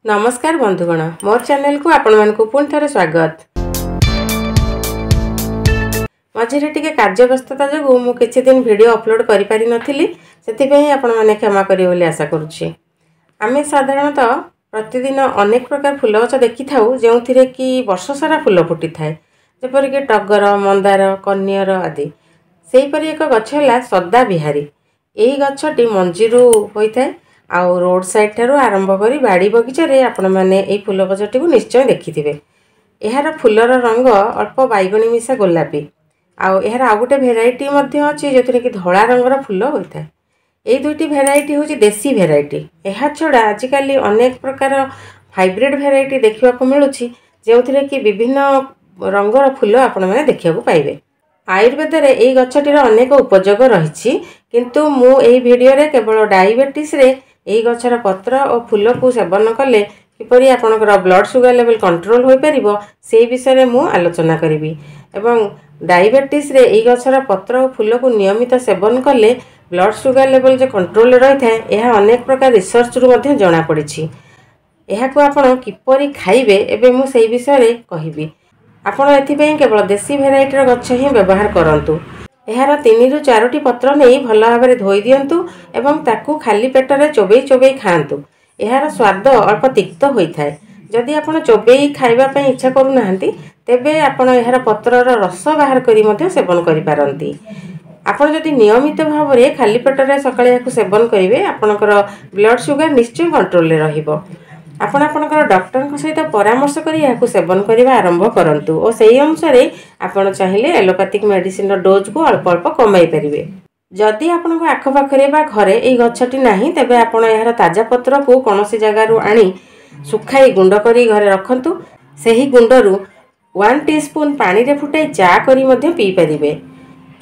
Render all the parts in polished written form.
नमस्कार बंधुगण मोर चैनल को आपण मानकु पुणी थरे स्वागत। मझे टिके कार्य व्यस्तता जो मु किछि दिन वीडियो अपलोड करि पारि नथिली सेति आपण माने क्षमा करियो बोली आशा करूछि। आमे साधारणतः प्रतिदिन अनेक प्रकार फूल गछ देखि थाउ जेउथिरे कि वर्ष सारा फूल फुटी थाए जेपरि कि टगर मंदार कन्यर आदि। सेहि परि एक गछ हला सदा बिहारी। एही गछटी मंजीरू होई थाए आउ रोड साइड ठारू आरंभ करी बाड़ी बगीचा रे आपण माने एही फूल गछटी को निश्चय देखिथिबे। एहार फूलर रंग अल्प बैगणी मिसा गोलापी आउ एहार आ गोटे भेराइटी मध्ये अछि जेथिरे कि धळा रंगर फूल होई थाए। एही दुईटी भेराइटी होची देसी भेराइटी। एहा छडा आजिकाली अनेक प्रकार हाइब्रिड भेराइटी देखिबा को मिलुछि जेउथिरे कि विभिन्न रंगर फूल आपण माने देखिबा को पाइबे। आयुर्वेद रे एही गछटीर अनेक उपयोग रहिछि किंतु मु एही वीडियो रे केवल डायबिटीज रे एही गछर पत्र और फूल को सेवन कले किपरि आपनकर ब्लड सुगर लेवल कंट्रोल होई परिबो सेही विषय रे मु आलोचना करिवि। एवं डायबिटीज रे एही गछर पत्र और फूल को नियमित सेवन कले ब्लड सुगर लेवल जे कंट्रोल रही थाए यह अनेक प्रकार रिसर्च रु मध्ये जणा पड़िछि। एहा को आपण किपरि खाइबे एबे मु सेही विषय रे कहिबि। आपण एथिपई केवल देसी भेराइटीर गछ ही व्यवहार करंतु। एहार 3 रु 4टी पत्र नै भल भाबरे धोई दियंतु एवं ताकू खाली पेटरे चोबेई चोबेई खांतु। एहार स्वाद अल्प तिक्त होई थाए। जदि आपण चोबेई खाइबा पई इच्छा करू नाहंती तेबे आपण एहार पत्रर रस बाहर करी मध्ये सेवन करि पारंती। आपण जदि नियमित भाबरे खाली पेटरे सकाळे याकू सेवन करिवे आपणकर ब्लड सुगर निश्चय कंट्रोल रे रहिबो। आपण आपणकर डॉक्टर को सहित परामर्श करी याकू सेवन करिवा आरंभ करंतु और सेही अनुसार आपण चाहिले एलोपैथिक मेडिसिन रो डोज को अल्प अल्प कमाई परिवे। जदि आपनको आखपाखरे बा घरे एही गछटी नाही तेबे आपण एहार ताजा पत्र को कोनोसी जगह रु आनी सुखाई गुंड करी घरे रखंतु। सेही गुंड रु 1 टीस्पून पानी रे फुटाई चा करी मध्ये पी परिवे।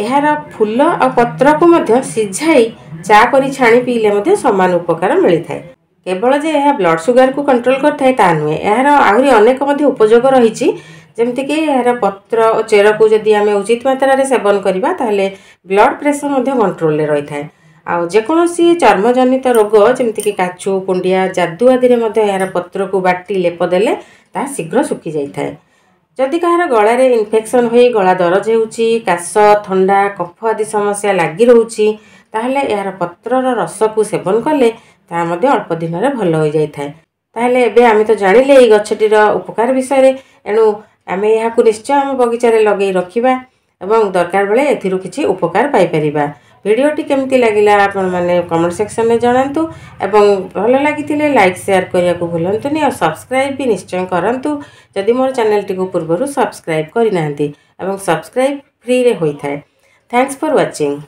एहार फूल और पत्र को मध्ये सिझाई चा करी छाणी पीले मध्ये समान उपकार मिली थाए। केवल जे यह ब्लड सुगर को कंट्रोल करथाय ता नुहे एहार आहुरी अनेक मध्ये उपयोग रहिछि जेमति कि एहार पत्र और चेर को जदि आमे उचित मात्रा रे सेवन करिबा ताले ब्लड प्रेशर मध्ये कंट्रोल रे रही थाए। आ जे कोनोसी चर्म जनित रोग जेमति कि काछु कुंडिया जादू आदि रे मध्ये एहार पत्र को बाटी लेप देले ता शीघ्र सुखी जाई थाए। जदि कहार गळा रे इन्फेक्शन होई गळा दरज हेउची काश ठंडा कफ आदि समस्या लागि रहउची ताहले एहार पत्रर रस को सेवन कले ता मध्ये अल्प दिन रे भल होई जाई थाए। ताहले एबे आमी तो जानिले एही गछटीर उपकार विषय रे एनु आमे एहा को निश्चय हम बगीचा रे लगेई रखिबा एवं दरकार बेले एथिरु किछि उपकार पाई परिबा। वीडियोटी केमति लागिला आपण माने कमेंट सेक्शन में जणांतु एवं भल लागिथिले लाइक शेयर करिया को भूलंतुनी और सब्सक्राइब भी निश्चय करंतु जदि मोर चैनल टी को पूर्वरु सब्सक्राइब करि नाहंती एवं सब्सक्राइब फ्री रे होई थाए। Thanks for watching.